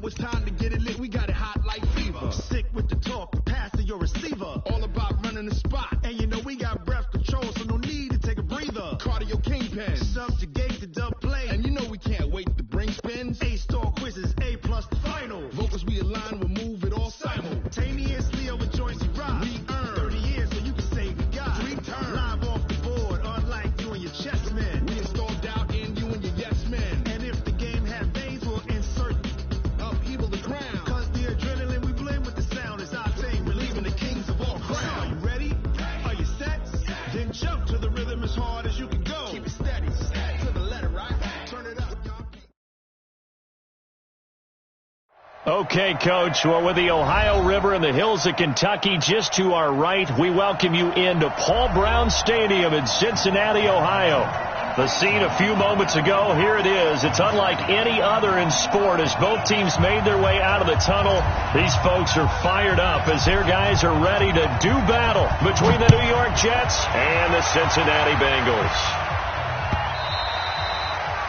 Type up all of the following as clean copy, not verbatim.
it's time to get it lit, we got it hot like fever. I'm sick with the talk, the pass to your receiver. All about running the spot, and you know we got breath control, so no need to take a breather. Cardio kingpin, subjugate the dub play, and you know we can't wait to bring spins. A-star quizzes, A+ the final. Vocals we align, we'll move it all simultaneously over joints you rock. We earn 30 years, so you can say we got 3 turns. Live off the board, unlike you and your chess men. We install doubt in you and your yes men. And if the game had veins, we'll insert upheaval the ground. Cause the adrenaline we blend with the sound is octane, relieving the kings of all crowns. Are you ready? Are you set? Then jump to the rhythm as hard as you can go. Keep it steady, to the letter, right? Turn it up. Okay, Coach. Well, with the Ohio River and the hills of Kentucky just to our right, we welcome you into Paul Brown Stadium in Cincinnati, Ohio. The scene a few moments ago, here it is. It's unlike any other in sport as both teams made their way out of the tunnel. These folks are fired up as their guys are ready to do battle between the New York Jets and the Cincinnati Bengals.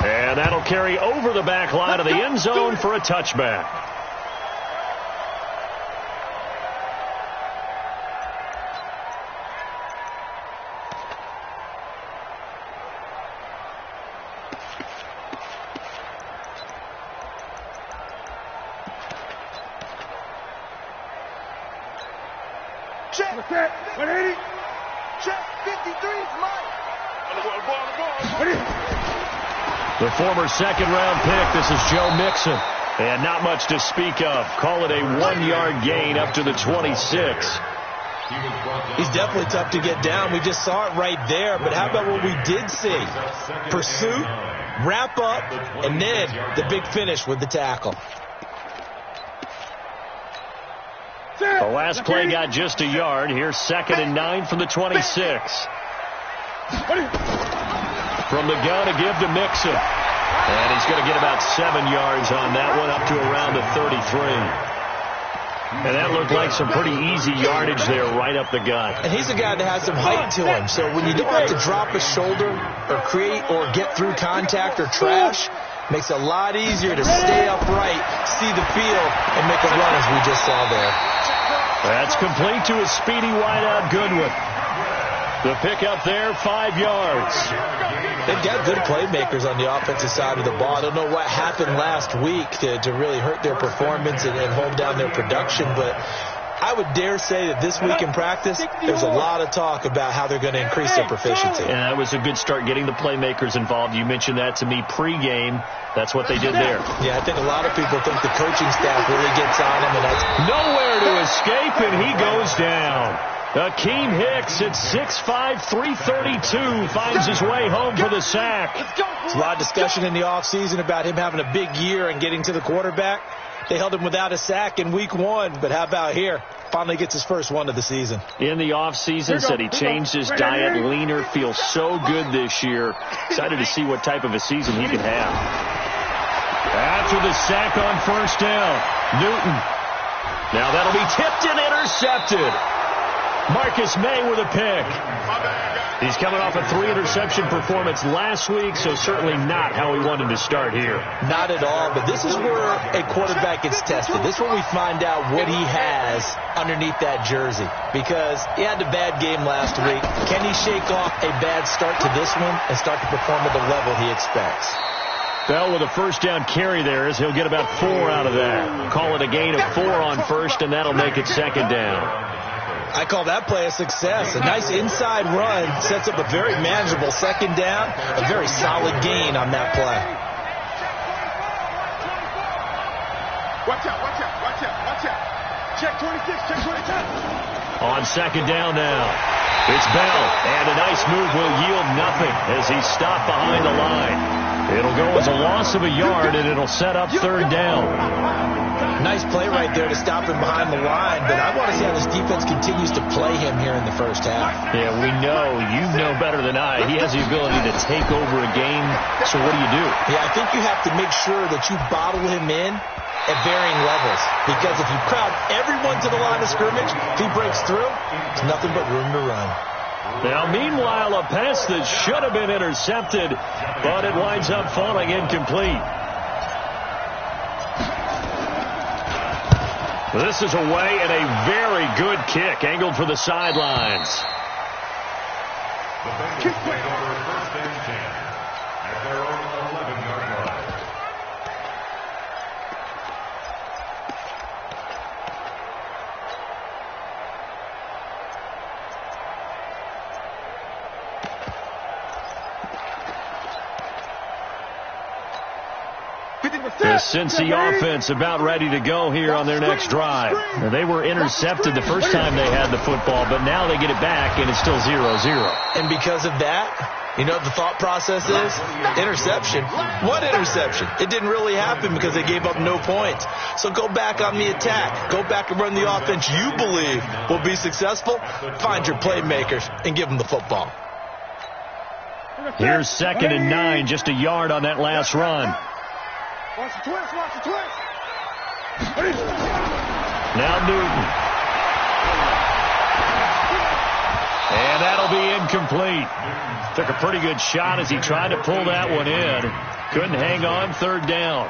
And that'll carry over the back line of the end zone for a touchback. Check. 180. Check. 53 is mine. The former second-round pick, this is Joe Mixon. And not much to speak of. Call it a 1-yard gain up to the 26. He's definitely tough to get down. We just saw it right there. But how about what we did see? Pursuit, wrap up, and then the big finish with the tackle. The last play got just a yard. Here's 2nd and 9 from the 26. From the gun to give to Mixon. And he's going to get about 7 yards on that one, up to around the 33. And that looked like some pretty easy yardage there right up the gut. And he's a guy that has some height to him. So when you don't have to drop a shoulder or create or get through contact or trash, makes it a lot easier to stay upright, see the field, and make a run as we just saw there. That's complete to a speedy wideout Goodwin. The pickup there, 5 yards. They've got good playmakers on the offensive side of the ball. I don't know what happened last week to really hurt their performance and hold down their production, but I would dare say that this week in practice, there's a lot of talk about how they're going to increase their proficiency. And that was a good start getting the playmakers involved. You mentioned that to me pregame. That's what they did there. Yeah, I think a lot of people think the coaching staff really gets on them. And that's nowhere to escape, and he goes down. Akeem Hicks at 6'5", 332 finds his way home for the sack. There's a lot of discussion in the offseason about him having a big year and getting to the quarterback. They held him without a sack in week 1, but how about here? Finally gets his first one of the season. In the offseason, said he changed his diet, leaner, feels so good this year. Excited to see what type of a season he can have. After the sack on first down, Newton. Now that'll be tipped and intercepted. Marcus May with a pick. He's coming off a 3-interception performance last week, so certainly not how he wanted to start here. Not at all, but this is where a quarterback gets tested. This is where we find out what he has underneath that jersey, because he had a bad game last week. Can he shake off a bad start to this one and start to perform at the level he expects? Bell with a first down carry there as he'll get about 4 out of that. Call it a gain of 4 on first, and that'll make it 2nd down. I call that play a success. A nice inside run sets up a very manageable 2nd down. A very solid gain on that play. Watch out. Check 26, check 26. On 2nd down now. It's Bell, and a nice move will yield nothing as he's stopped behind the line. It'll go as a loss of a yard, and it'll set up 3rd down. Nice play right there to stop him behind the line, but I want to see how this defense continues to play him here in the first half. Yeah, we know. You know better than I. He has the ability to take over a game, so what do you do? Yeah, I think you have to make sure that you bottle him in at varying levels, because if you crowd everyone to the line of scrimmage, if he breaks through, there's nothing but room to run. Now, meanwhile, a pass that should have been intercepted, but it winds up falling incomplete. This is away and a very good kick angled for the sidelines. The Bengals take over first and 10 at their own 11-yard line. The Cincy offense about ready to go here on their next drive. Now, they were intercepted the first time they had the football, but now they get it back, and it's still 0-0. And because of that, you know what the thought process is? Interception. What interception? It didn't really happen because they gave up no points. So go back on the attack. Go back and run the offense you believe will be successful. Find your playmakers and give them the football. Here's 2nd and 9, just a yard on that last run. Watch the twist, watch the twist. Now Newton. And that'll be incomplete. Took a pretty good shot as he tried to pull that one in. Couldn't hang on, 3rd down.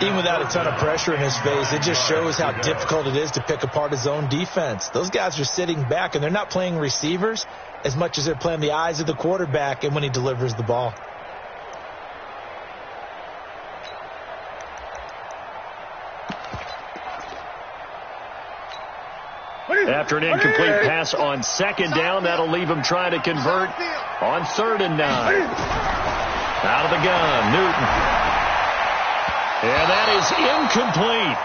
Even without a ton of pressure in his face, it just shows how difficult it is to pick apart his own defense. Those guys are sitting back, and they're not playing receivers as much as they're playing the eyes of the quarterback and when he delivers the ball. After an incomplete pass on 2nd down, that'll leave him trying to convert on 3rd and 9. Out of the gun, Newton. And that is incomplete.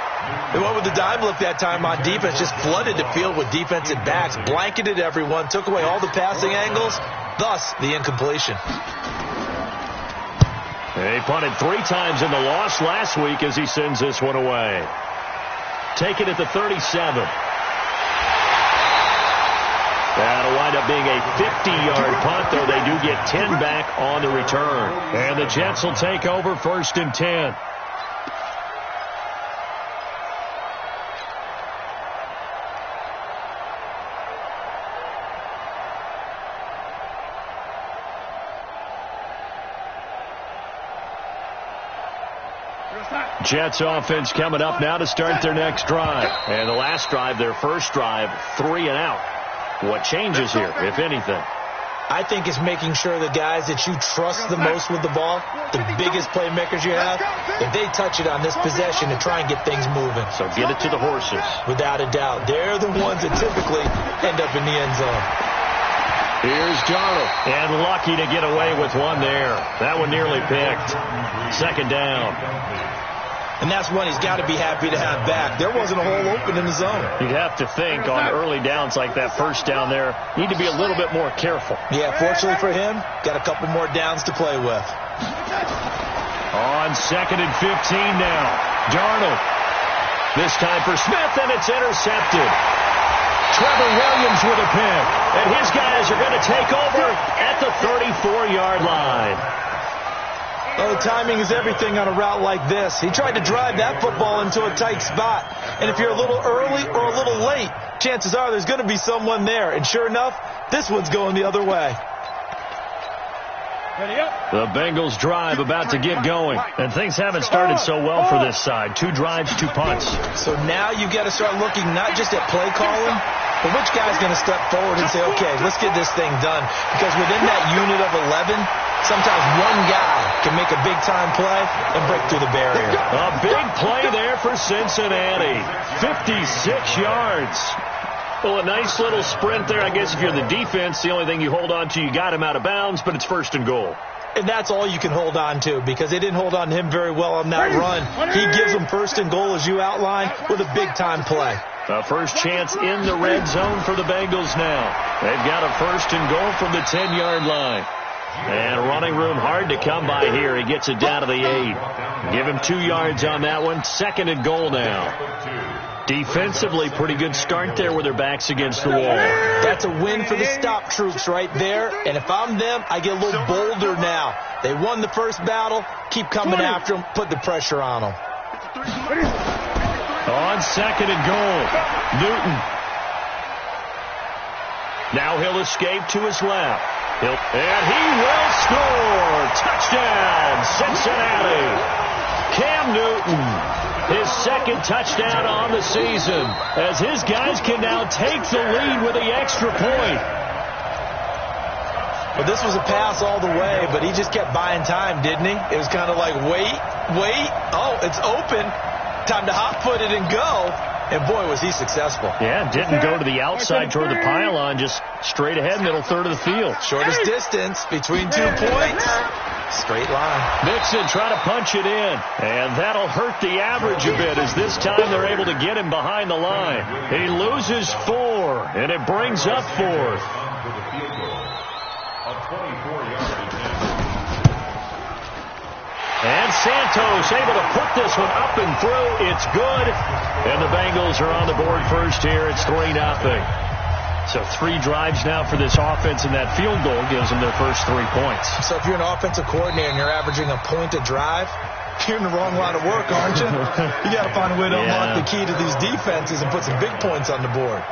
They went with the dime look that time on defense, just flooded the field with defensive backs, blanketed everyone, took away all the passing angles, thus the incompletion. He punted 3 times in the loss last week as he sends this one away. Take it at the 37. That'll wind up being a 50-yard punt, though they do get 10 back on the return. And the Jets will take over 1st and 10. Jets offense coming up now to start their next drive. And the last drive, their first drive, 3 and out. What changes here, if anything? I think it's making sure the guys that you trust the most with the ball, the biggest playmakers you have, that they touch it on this possession to try and get things moving. So get it to the horses. Without a doubt. They're the ones that typically end up in the end zone. Here's Darnold. And lucky to get away with one there. That one nearly picked. 2nd down. And that's one he's got to be happy to have back. There wasn't a hole open in the zone. You'd have to think on early downs like that first down there, need to be a little bit more careful. Yeah, fortunately for him, got a couple more downs to play with. On 2nd and 15 now. Darnold. This time for Smith, and it's intercepted. Trevor Williams with a pick. And his guys are going to take over at the 34-yard line. Oh, timing is everything on a route like this. He tried to drive that football into a tight spot. And if you're a little early or a little late, chances are there's going to be someone there. And sure enough, this one's going the other way. The Bengals drive about to get going. And things haven't started so well for this side. 2 drives, 2 punts. So now you got to start looking not just at play calling, but which guy's going to step forward and say, okay, let's get this thing done. Because within that unit of 11, sometimes one guy can make a big-time play and break through the barrier. A big play there for Cincinnati. 56 yards. Well, a nice little sprint there. I guess if you're the defense, the only thing you hold on to, you got him out of bounds, but it's 1st and goal. And that's all you can hold on to because they didn't hold on to him very well on that run. He gives them 1st and goal, as you outlined, with a big-time play. A first chance in the red zone for the Bengals now. They've got a 1st and goal from the 10-yard line. And running room hard to come by here. He gets it down to the 8. Give him 2 yards on that one. 2nd and goal now. Defensively, pretty good start there with their backs against the wall. That's a win for the stop troops right there. And if I'm them, I get a little bolder now. They won the first battle. Keep coming after them. Put the pressure on them. On 2nd and goal, Newton. Now he'll escape to his left. And he will score. Touchdown, Cincinnati. Cam Newton, his second touchdown on the season, as his guys can now take the lead with the extra point. Well, this was a pass all the way, but he just kept buying time, didn't he? It was kind of like, wait. Oh, it's open. Time to hot-foot it and go. And, boy, was he successful. Yeah, didn't go to the outside toward the pylon, just straight ahead, middle third of the field. Shortest distance between 2 points. Straight line. Nixon trying to punch it in, and that'll hurt the average a bit, as this time they're able to get him behind the line. He loses 4, and it brings up 4th. And Santos able to put this one up and through. It's good. And the Bengals are on the board first here. It's 3-0. So 3 drives now for this offense, and that field goal gives them their first 3 points. So if you're an offensive coordinator and you're averaging a point a drive, you're in the wrong line of work, aren't you? You got to find a way to unlock the key to these defenses and put some big points on the board.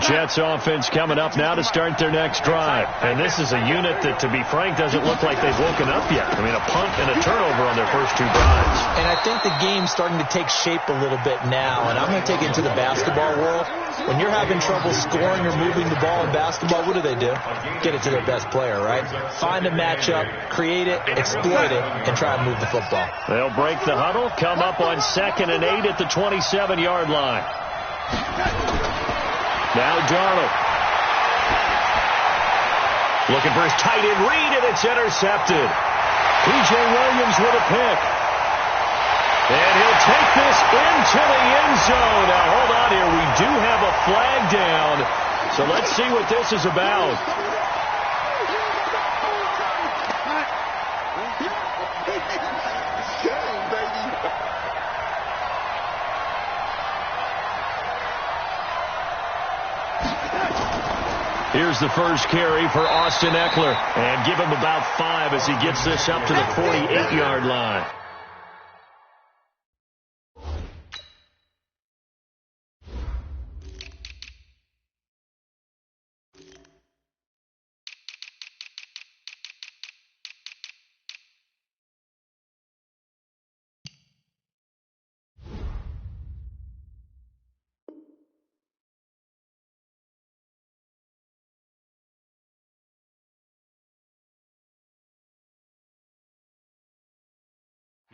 Jets offense coming up now to start their next drive. And this is a unit that, to be frank, doesn't look like they've woken up yet. I mean, a punt and a turnover on their first 2 drives. And I think the game's starting to take shape a little bit now. And I'm going to take it to the basketball world. When you're having trouble scoring or moving the ball in basketball, what do? Get it to their best player, right? Find a matchup, create it, exploit it, and try and move the football. They'll break the huddle, come up on 2nd and 8 at the 27-yard line. Now Darnold. Looking for his tight end read, and it's intercepted. P.J. Williams with a pick. And he'll take this into the end zone. Now, hold on here. We do have a flag down. So let's see what this is about. Here's the first carry for Austin Eckler. And give him about 5 as he gets this up to the 48-yard line.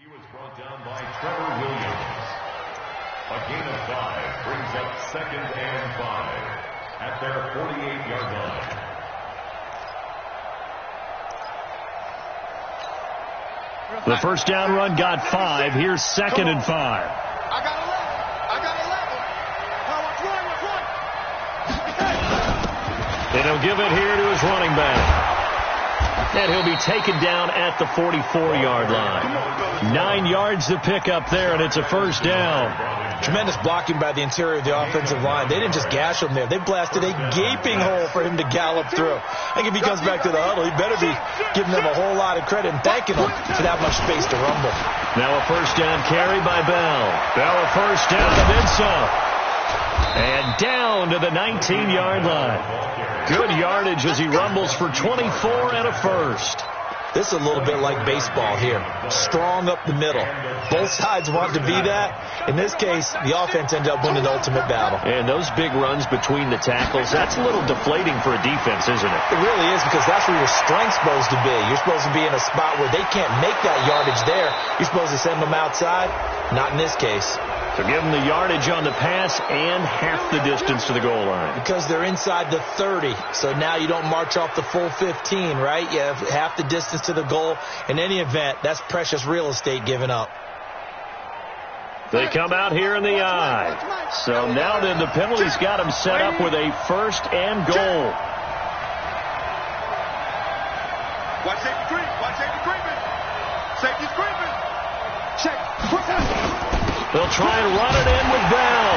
He was brought down by Trevor Williams. A gain of 5 brings up 2nd and 5 at their 48-yard line. The first down run got 5. Here's 2nd and 5. I got 11. And he'll give it here to his running back. And he'll be taken down at the 44-yard line. 9 yards to pick up there, and it's a first down. Tremendous blocking by the interior of the offensive line. They didn't just gash him there. They blasted a gaping hole for him to gallop through. I think if he comes back to the huddle, he better be giving them a whole lot of credit and thanking them for that much space to rumble. Now a first down carry by Bell. Bell a first down and then some. And down to the 19-yard line. Good yardage as he rumbles for 24 and a first. This is a little bit like baseball here. Strong up the middle. Both sides want to be that. In this case, the offense ended up winning the ultimate battle. And those big runs between the tackles, that's a little deflating for a defense, isn't it? It really is, because that's where your strength's supposed to be. You're supposed to be in a spot where they can't make that yardage there. You're supposed to send them outside. Not in this case. So give them the yardage on the pass and half the distance to the goal line. Because they're inside the 30. So now you don't march off the full 15, right? You have half the distance to the goal. In any event, that's precious real estate given up. They come out here in the I. So now then the penalty's got them set up with a first and goal. Watch safety creep. Watch safety creeping. Safety's creeping. Check. They'll try and run it in with Bell.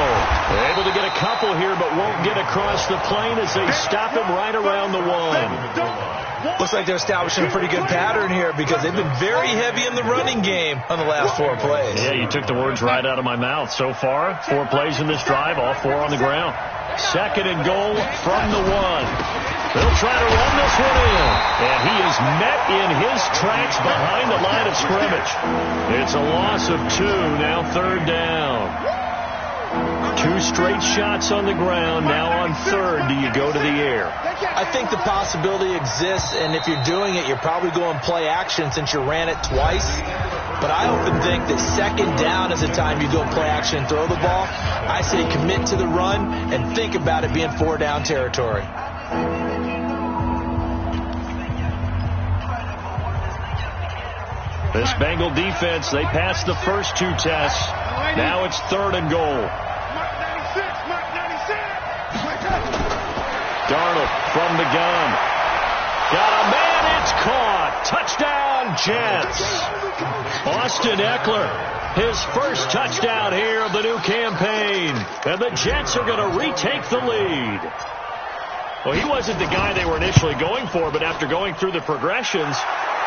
They're able to get a couple here, but won't get across the plane as they stop him right around the 1. Looks like they're establishing a pretty good pattern here because they've been very heavy in the running game on the last 4 plays. Yeah, you took the words right out of my mouth. So far, 4 plays in this drive, all 4 on the ground. 2nd and goal from the 1. They'll try to run this one in. And he is met in his tracks behind the line of scrimmage. It's a loss of 2, now 3rd down. 2 straight shots on the ground. Now on 3rd, do you go to the air? I think the possibility exists, and if you're doing it, you're probably going play action since you ran it twice. But I often think that 2nd down is the time you go play action and throw the ball. I say commit to the run and think about it being 4 down territory. This Bengal defense, they passed the first 2 tests. Now it's 3rd and goal. Darnold from the gun. Got a man, it's caught. Touchdown, Jets. Austin Eckler, his first touchdown here of the new campaign. And the Jets are going to retake the lead. Well, he wasn't the guy they were initially going for, but after going through the progressions,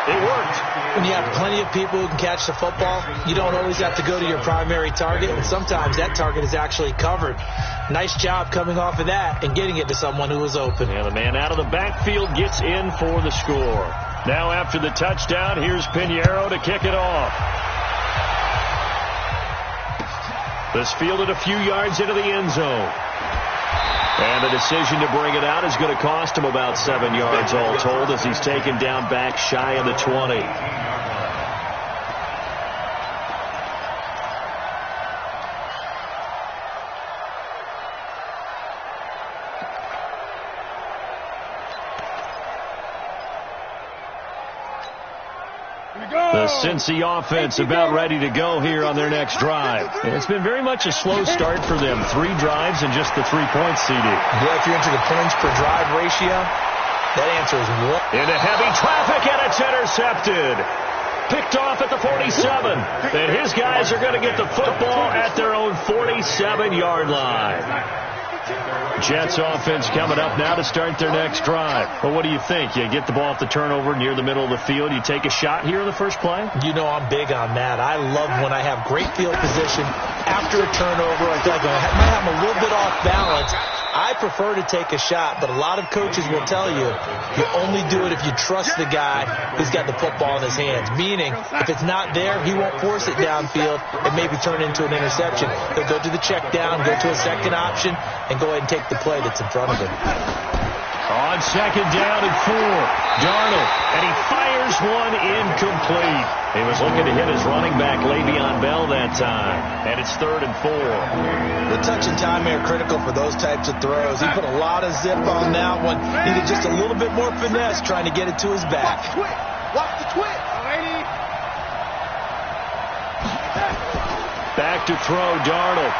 it worked. When you have plenty of people who can catch the football, you don't always have to go to your primary target, and sometimes that target is actually covered. Nice job coming off of that and getting it to someone who was open. Yeah, the man out of the backfield gets in for the score. Now after the touchdown, here's Pinheiro to kick it off. This fielded a few yards into the end zone. And the decision to bring it out is going to cost him about 7 yards all told as he's taken down back shy of the 20. The Cincy offense about ready to go here on their next drive. And it's been very much a slow start for them. 3 drives and just the 3 points, CD. Yeah, if you're into the points per drive ratio, that answer is 1. Into heavy traffic, and it's intercepted. Picked off at the 47. And his guys are going to get the football at their own 47-yard line. Jets offense coming up now to start their next drive. Well, what do you think? You get the ball off the turnover near the middle of the field. You take a shot here in the first play? You know I'm big on that. I love when I have great field position after a turnover. I feel like I might have a little bit off balance. I prefer to take a shot, but a lot of coaches will tell you only do it if you trust the guy who's got the football in his hands. Meaning, if it's not there, he won't force it downfield and maybe turn it into an interception. He'll go to the check down, go to a second option, and go ahead and take the play that's in front of him. On 2nd down and 4, Darnold, and he fires one incomplete. He was looking to hit his running back, Le'Veon Bell, that time. And it's 3rd and 4. The touch and timing are critical for those types of throws. He put a lot of zip on that one. Needed just a little bit more finesse trying to get it to his back. Watch the twit. Back to throw, Darnold.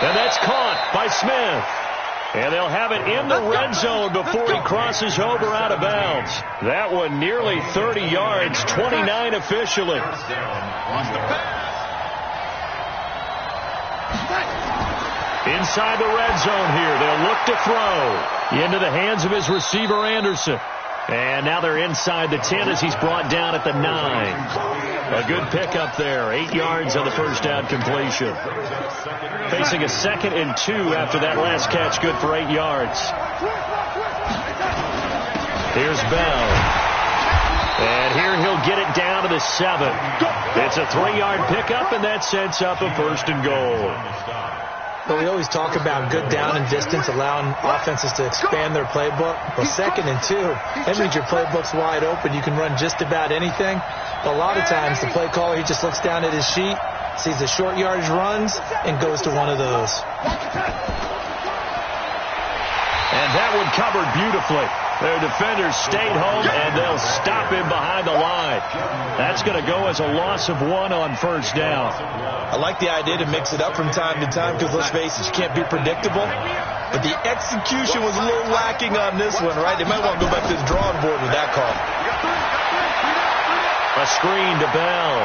And that's caught by Smith. And they'll have it in the red zone before he crosses over out of bounds. That one nearly 30 yards, 29 officially. Inside the red zone here. They'll look to throw into the hands of his receiver, Anderson. And now they're inside the 10 as he's brought down at the 9. A good pickup there. 8 yards on the first down completion. Facing a 2nd and 2 after that last catch. Good for 8 yards. Here's Bell. And here he'll get it down to the 7. It's a 3-yard pickup, and that sets up a 1st and goal. But we always talk about good down and distance, allowing offenses to expand their playbook. Well, 2nd and 2, that means your playbook's wide open. You can run just about anything. But a lot of times, the play caller, he just looks down at his sheet, sees the short yardage runs, and goes to one of those. And that one covered beautifully. Their defenders stayed home, and they'll stop him behind the line. That's going to go as a loss of 1 on 1st down. I like the idea to mix it up from time to time because, let's face it, you can't be predictable. But the execution was a little lacking on this one, right? They might want to go back to the drawing board with that call. A screen to Bell.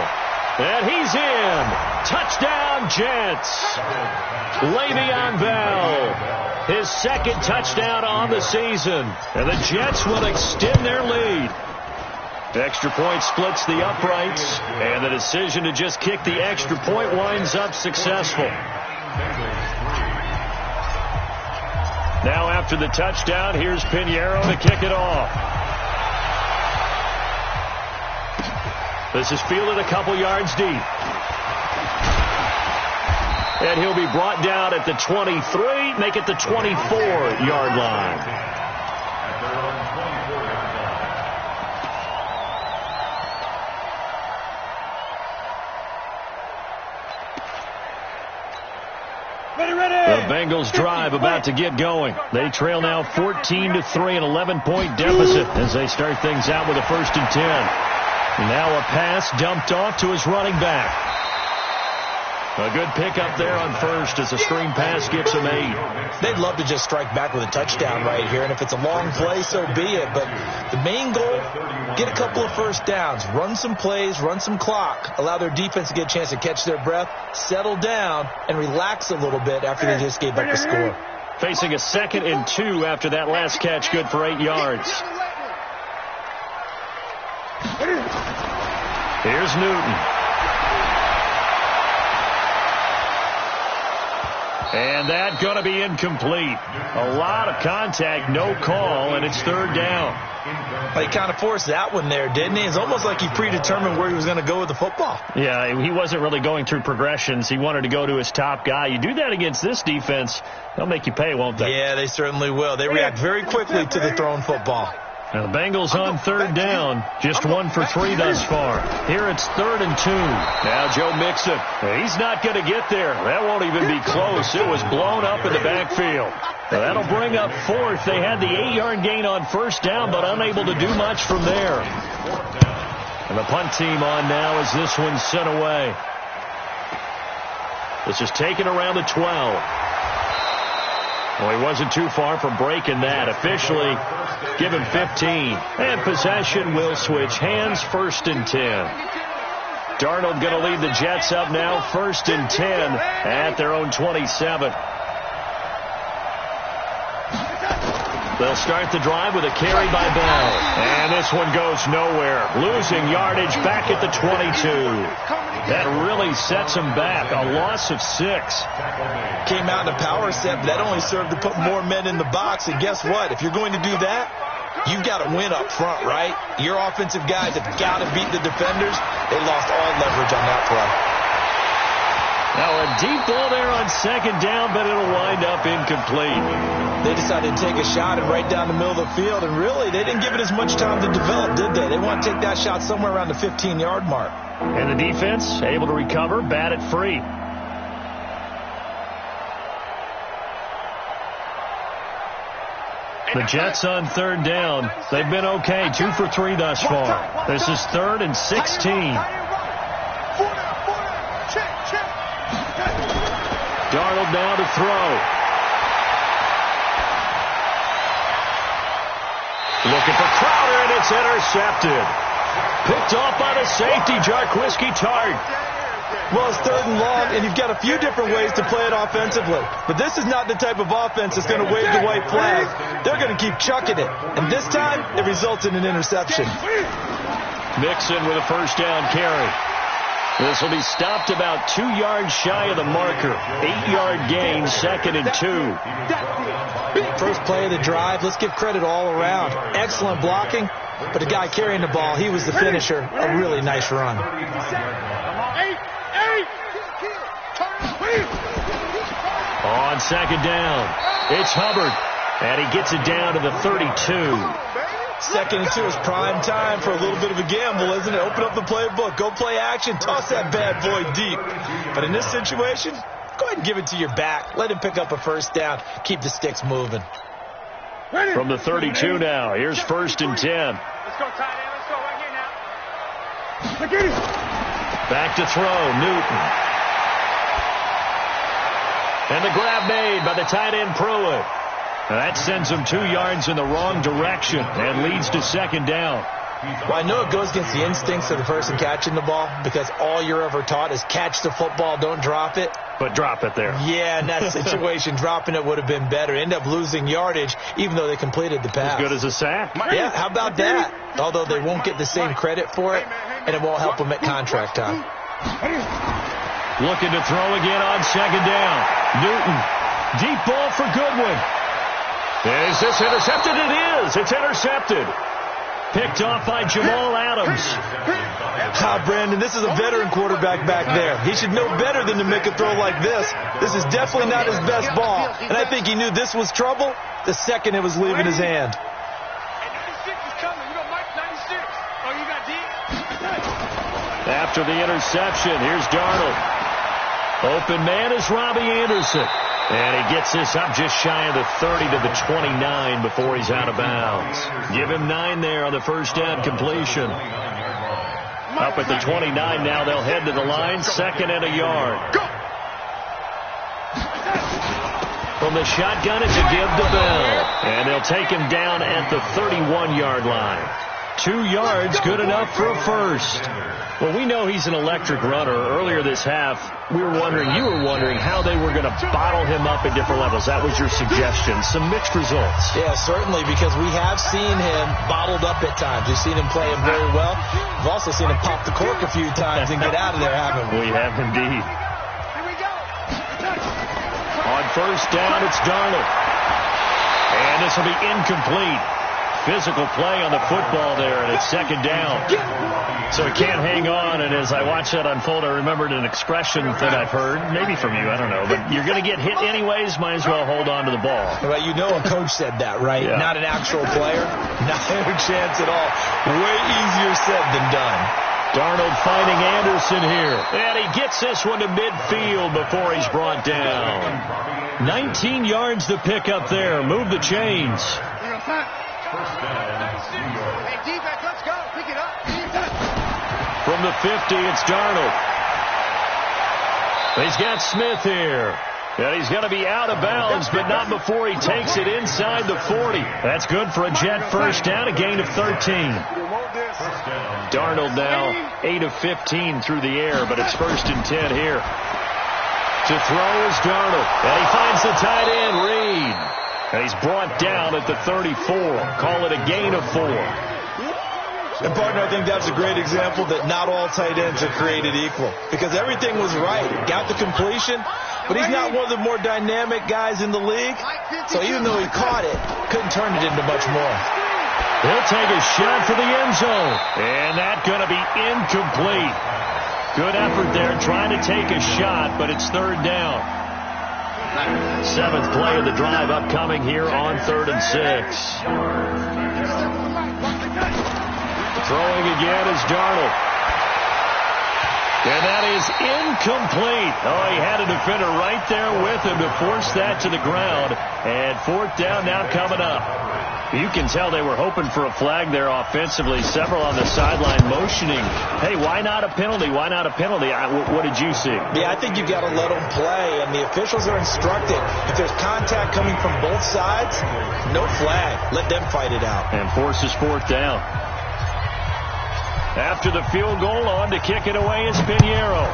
And he's in. Touchdown, Jets. Le'Veon Bell, his second touchdown on the season. And the Jets will extend their lead. The extra point splits the uprights, and the decision to just kick the extra point winds up successful. Now after the touchdown, here's Pinheiro to kick it off. This is fielded a couple yards deep. And he'll be brought down at the 23, make it the 24-yard line. The Bengals drive about to get going. They trail now 14-3, an 11-point deficit as they start things out with a 1st and 10. Now a pass dumped off to his running back. A good pickup there on first as a screen pass gets him 8. They'd love to just strike back with a touchdown right here, and if it's a long play, so be it. But the main goal, get a couple of first downs, run some plays, run some clock, allow their defense to get a chance to catch their breath, settle down, and relax a little bit after they just gave up the score. Facing a 2nd and 2 after that last catch, good for 8 yards. Here's Newton. And that's going to be incomplete. A lot of contact, no call, and it's 3rd down. Well, he kind of forced that one there, didn't he? It's almost like he predetermined where he was going to go with the football. Yeah, he wasn't really going through progressions. He wanted to go to his top guy. You do that against this defense, they'll make you pay, won't they? Yeah, they certainly will. They react very quickly to the thrown football. Now the Bengals on 3rd down, just 1 for 3 thus far. Here it's 3rd and 2. Now Joe Mixon, he's not going to get there. That won't even be close. It was blown up in the backfield. Now that'll bring up 4th. They had the 8-yard gain on 1st down, but unable to do much from there. And the punt team on now as this one's sent away. This is taken around the 12. Well, he wasn't too far from breaking that. Officially, give him 15. And possession will switch hands, 1st and 10. Darnold going to lead the Jets up now, 1st and 10 at their own 27. They'll start the drive with a carry by Bell. And this one goes nowhere. Losing yardage back at the 22. That really sets him back. A loss of 6. Came out in a power set, but that only served to put more men in the box. And guess what? If you're going to do that, you've got to win up front, right? Your offensive guys have got to beat the defenders. They lost all leverage on that play. Now a deep ball there on 2nd down, but it'll wind up incomplete. They decided to take a shot and right down the middle of the field, and really, they didn't give it as much time to develop, did they? They want to take that shot somewhere around the 15-yard mark. And the defense able to recover, bat it free. The Jets on 3rd down. They've been okay, 2 for 3 thus far. This is 3rd and 16. Darnold now to throw. Looking for Crowder, and it's intercepted. Picked off by the safety, Jarquiski Tart. Well, it's 3rd and long, and you've got a few different ways to play it offensively. But this is not the type of offense that's going to wave the white flag. They're going to keep chucking it. And this time, it results in an interception. Mixon with a 1st down carry. This will be stopped about 2 yards shy of the marker. 8-yard gain, 2nd and 2. First play of the drive. Let's give credit all around. Excellent blocking, but the guy carrying the ball, he was the finisher. A really nice run. On 2nd down, it's Hubbard, and he gets it down to the 32. 2nd and 2 is prime time for a little bit of a gamble, isn't it? Open up the playbook, go play action, toss that bad boy deep. But in this situation, go ahead and give it to your back. Let him pick up a 1st down. Keep the sticks moving. From the 32 now, here's 1st and 10. Let's go, tight end. Let's go right here now. Back to throw, Newton. And the grab made by the tight end Pruitt. That sends him 2 yards in the wrong direction and leads to 2nd down. Well, I know it goes against the instincts of the person catching the ball because all you're ever taught is catch the football, don't drop it. But drop it there. Yeah, in that situation, dropping it would have been better. End up losing yardage, even though they completed the pass. As good as a sack. Yeah, how about that? Although they won't get the same credit for it, and it won't help them at contract time. Looking to throw again on second down. Newton. Deep ball for Goodwin. Is this intercepted? It is. It's intercepted. Picked off by Jamal Adams. Brandon, this is a veteran quarterback back there. He should know better than to make a throw like this. This is definitely not his best ball. And I think he knew this was trouble the second it was leaving his hand. After the interception, here's Darnold. Open man is Robbie Anderson. And he gets this up just shy of the 30 to the 29 before he's out of bounds. Give him 9 there on the first down completion. Up at the 29 now, they'll head to the line, 2nd and a yard. From the shotgun, it's a give to Bell. And they'll take him down at the 31-yard line. 2 yards, good enough for a first. Well, we know he's an electric runner. Earlier this half, you were wondering how they were going to bottle him up at different levels. That was your suggestion. Some mixed results. Yeah, certainly, because we have seen him bottled up at times. We've seen him play him very well. We've also seen him pop the cork a few times and get out of there, haven't we? We have indeed. On first down, it's Darnold. And this will be incomplete. Physical play on the football there, and it's 2nd down. So he can't hang on, and as I watched that unfold, I remembered an expression that I've heard, maybe from you, I don't know, but you're going to get hit anyways, might as well hold on to the ball. Well, you know a coach said that, right? Yeah. Not an actual player. Not a chance at all. Way easier said than done. Darnold finding Anderson here, and he gets this one to midfield before he's brought down. 19 yards to pick up there. Move the chains. Hey, defense, let's go. Pick it up. From the 50, it's Darnold. He's got Smith here. And he's going to be out of bounds, but not before he takes it inside the 40. That's good for a Jet first down, a gain of 13. Darnold now 8 of 15 through the air, but it's 1st and 10 here. To throw is Darnold. And he finds the tight end, Reed. And he's brought down at the 34. Call it a gain of 4. And, partner, I think that's a great example that not all tight ends are created equal. Because everything was right. Got the completion, but he's not one of the more dynamic guys in the league. So even though he caught it, couldn't turn it into much more. He'll take a shot for the end zone. And that's going to be incomplete. Good effort there trying to take a shot, but it's 3rd down. 7th play of the drive upcoming here on 3rd and 6. Throwing again is Darnold. And that is incomplete. Oh, he had a defender right there with him to force that to the ground. And 4th down now coming up. You can tell they were hoping for a flag there offensively. Several on the sideline motioning. Hey, why not a penalty? Why not a penalty? What did you see? Yeah, I think you've got to let them play, and the officials are instructed. If there's contact coming from both sides, no flag. Let them fight it out. And forces 4th down. After the field goal, on to kick it away is Pinheiro.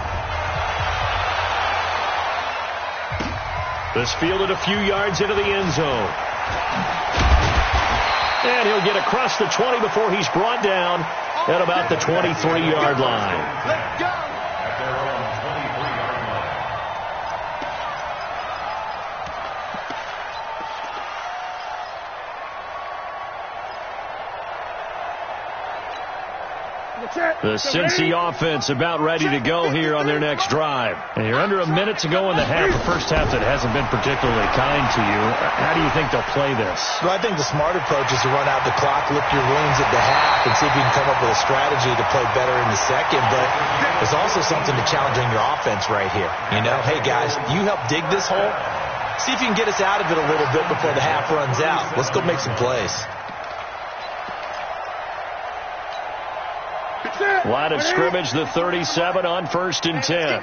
This fielded a few yards into the end zone. And he'll get across the 20 before he's brought down at about the 23-yard line. Let's go. The Cincy offense about ready to go here on their next drive. And you're under a minute to go in the half. The first half that hasn't been particularly kind to you. How do you think they'll play this? Well, I think the smart approach is to run out the clock, lick your wounds at the half, and see if you can come up with a strategy to play better in the second. But there's also something to challenging your offense right here. You know, hey, guys, you help dig this hole. See if you can get us out of it a little bit before the half runs out. Let's go make some plays. Line of scrimmage, the 37 on 1st and 10.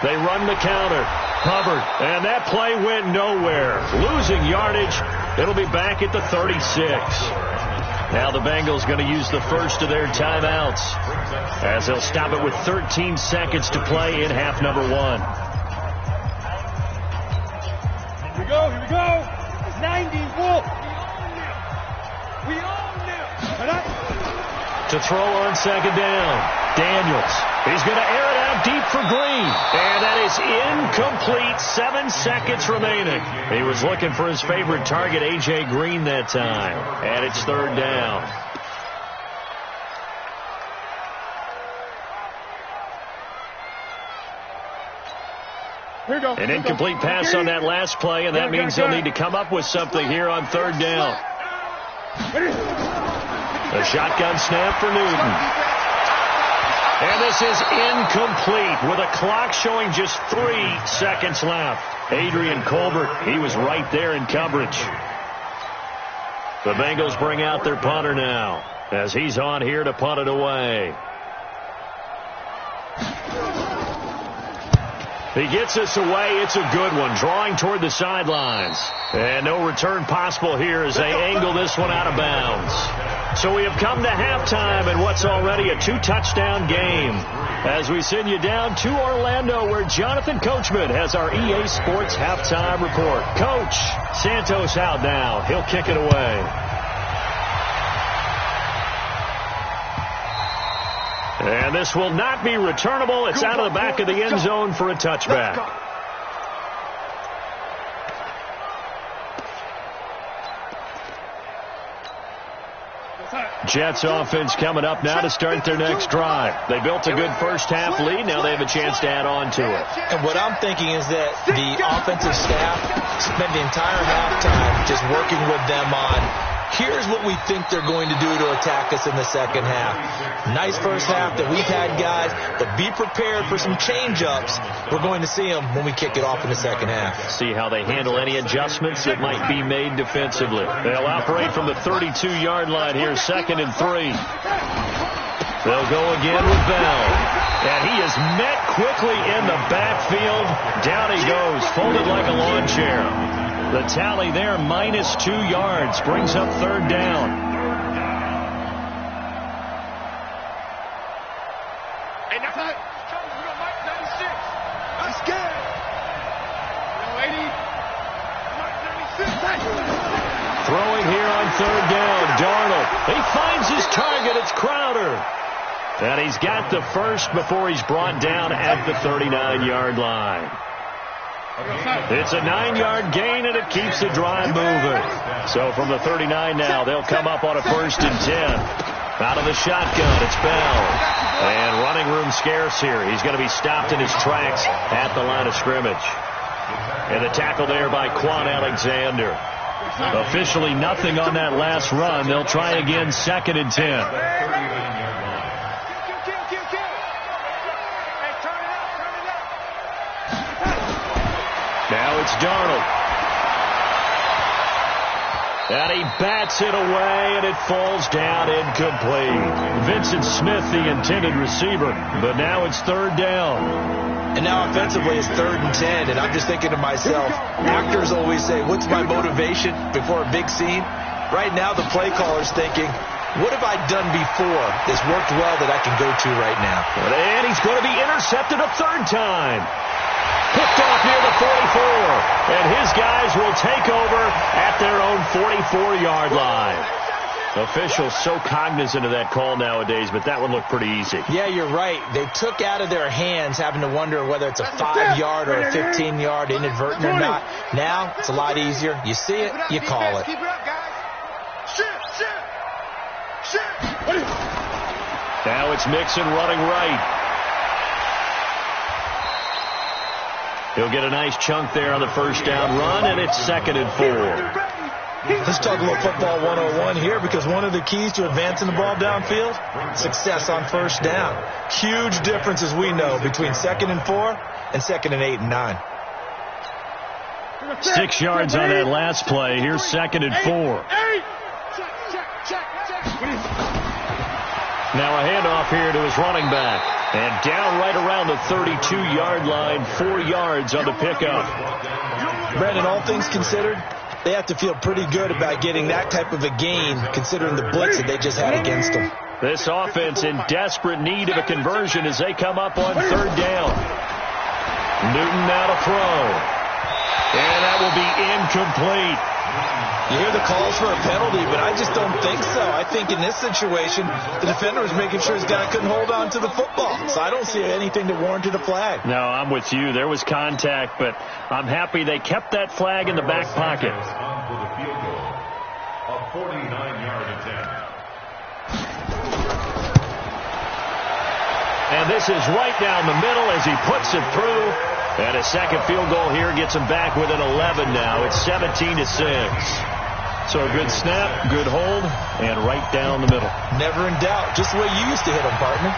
They run the counter. Hubbard, and that play went nowhere. Losing yardage. It'll be back at the 36. Now the Bengals going to use the first of their timeouts as they'll stop it with 13 seconds to play in half number 1. Here we go. It's 90, Wolf. We own them. To throw on second down, Daniels. He's going to air it out deep for Green. And that is incomplete. 7 seconds remaining. He was looking for his favorite target, A.J. Green, that time. And it's third down. An incomplete pass on that last play, and that means they'll need to come up with something here on third down. A shotgun snap for Newton. And this is incomplete with a clock showing just 3 seconds left. Adrian Colbert, he was right there in coverage. The Bengals bring out their punter now as he's on here to punt it away. He gets us away. It's a good one, drawing toward the sidelines. And no return possible here as they angle this one out of bounds. So we have come to halftime in what's already a 2-touchdown game as we send you down to Orlando where Jonathan Coachman has our EA Sports halftime report. Coach, Santos out now. He'll kick it away. And this will not be returnable. It's out of the back of the end zone for a touchback. Jets offense coming up now to start their next drive. They built a good first half lead. Now they have a chance to add on to it. And what I'm thinking is that the offensive staff spent the entire halftime just working with them on, here's what we think they're going to do to attack us in the second half. Nice first half that we've had, guys, but be prepared for some change-ups. We're going to see them when we kick it off in the second half. See how they handle any adjustments that might be made defensively. They'll operate from the 32-yard line here, 2nd and 3. They'll go again with Bell. And he is met quickly in the backfield. Down he goes, folded like a lawn chair. The tally there, -2 yards, brings up third down. Hey, that's it. We got Mike 96. I'm scared. 80. Mike 96. Throwing here on third down, Darnold. He finds his target. It's Crowder. And he's got the first before he's brought down at the 39-yard line. It's a 9-yard gain, and it keeps the drive moving. So from the 39 now, they'll come up on a 1st and 10. Out of the shotgun, it's Bell. And running room scarce here. He's going to be stopped in his tracks at the line of scrimmage. And the tackle there by Quan Alexander. Officially nothing on that last run. They'll try again, 2nd and 10. Now it's Darnold. And he bats it away, and it falls down incomplete. Vincent Smith, the intended receiver, but now it's third down. And now offensively it's 3rd and 10, and I'm just thinking to myself, actors always say, what's my motivation before a big scene? Right now the play caller's thinking, what have I done before that's worked well that I can go to right now? And he's going to be intercepted a 3rd time. Picked off near the 44, and his guys will take over at their own 44-yard line. Officials so cognizant of that call nowadays, but that one looked pretty easy. Yeah, you're right. They took out of their hands having to wonder whether it's a 5-yard or a 15-yard inadvertent or not. Now, it's a lot easier. You see it, you call it. Now it's Mixon running right. He'll get a nice chunk there on the first down run, and it's 2nd and 4. Let's talk a little football 101 here, because one of the keys to advancing the ball downfield, success on first down. Huge difference, as we know, between 2nd and 4 and 2nd and 8 and 9. 6 yards on that last play. Here's 2nd and 4. Now a handoff here to his running back. And down right around the 32-yard line, 4 yards on the pickup. Brandon, all things considered, they have to feel pretty good about getting that type of a gain, considering the blitz that they just had against them. This offense in desperate need of a conversion as they come up on third down. Newton now to throw. And that will be incomplete. You hear the calls for a penalty, but I just don't think so. I think in this situation, the defender was making sure his guy couldn't hold on to the football. So I don't see anything that warranted a flag. No, I'm with you. There was contact, but I'm happy they kept that flag in the back pocket. For the field goal, a 49-yard attempt. And this is right down the middle as he puts it through. And a second field goal here gets him back within 11 now. It's 17-6. So a good snap, good hold, and right down the middle. Never in doubt. Just the way you used to hit them, partner.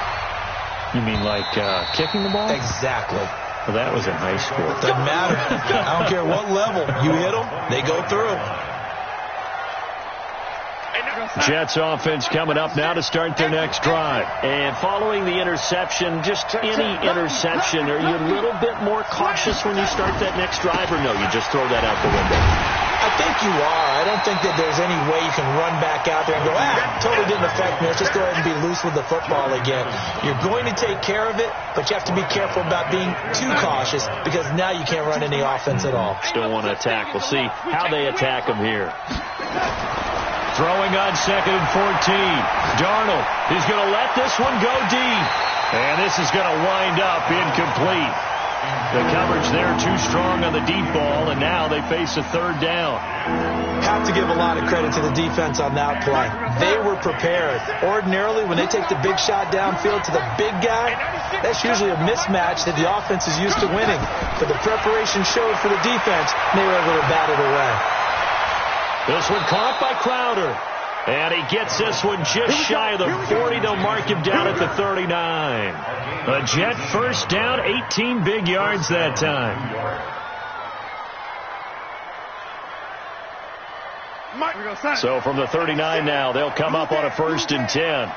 You mean like kicking the ball? Exactly. Well, that was in high school. Doesn't matter. I don't care what level. You hit them, they go through. Jets offense coming up now to start their next drive. And following the interception, just any interception, are you a little bit more cautious when you start that next drive, or no, you just throw that out the window? I think you are. I don't think that there's any way you can run back out there and go, totally didn't affect me. Let's just go ahead and be loose with the football again. You're going to take care of it, but you have to be careful about being too cautious because now you can't run any offense at all. Still want to attack. We'll see how they attack them here. Throwing on 2nd and 14. Darnold, he's going to let this one go deep. And this is going to wind up incomplete. The coverage there too strong on the deep ball, and now they face a third down. Have to give a lot of credit to the defense on that play. They were prepared. Ordinarily, when they take the big shot downfield to the big guy, that's usually a mismatch that the offense is used to winning. But the preparation showed for the defense, and they were able to bat it away. This one caught by Crowder. And he gets this one just shy of the 40. They'll mark him down at the 39. A Jet first down, 18 big yards that time. So from the 39 now, they'll come up on a 1st and 10.